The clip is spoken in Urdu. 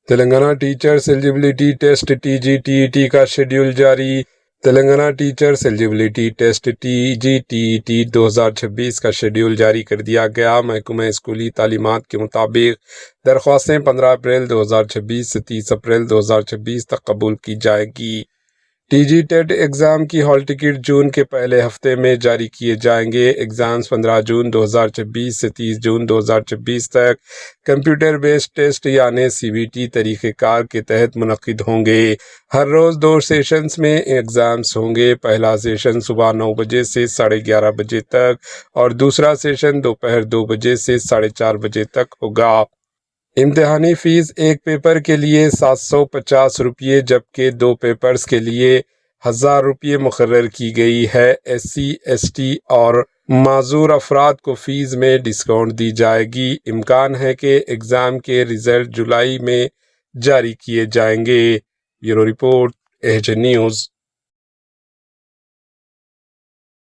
Telangana teachers eligibility test TGTET کا شیڈیول جاری۔ Telangana teachers eligibility test TGTET 2026 کا شیڈیول جاری کر دیا گیا۔ محکمہ اسکولی تعلیمات کے مطابق درخواستیں 15 اپریل 2026 سے 30 اپریل 2026 تک قبول کی جائے گی۔ TGTET ایگزام کی ہال ٹکٹ جون کے پہلے ہفتے میں جاری کیے جائیں گے۔ ایگزامز 15 جون 2026 سے 30 جون 2026 تک کمپیوٹر بیسڈ ٹیسٹ یعنی CBT طریقہ کار کے تحت منعقد ہوں گے۔ ہر روز 2 سیشنز میں ایگزامز ہوں گے۔ پہلا سیشن صبح 9 بجے سے 11:30 بجے تک اور دوسرا سیشن دوپہر 2 بجے سے 4:30 بجے تک ہوگا۔ امتحانی فیس ایک پیپر کے لیے 750 روپے جبکہ 2 پیپرز کے لیے 1000 روپے مقرر کی گئی ہے۔ SC ST اور معذور افراد کو فیس میں ڈسکاؤنٹ دی جائے گی۔ امکان ہے کہ ایگزام کے رزلٹ جولائی میں جاری کیے جائیں گے۔ Bureau report AJ news.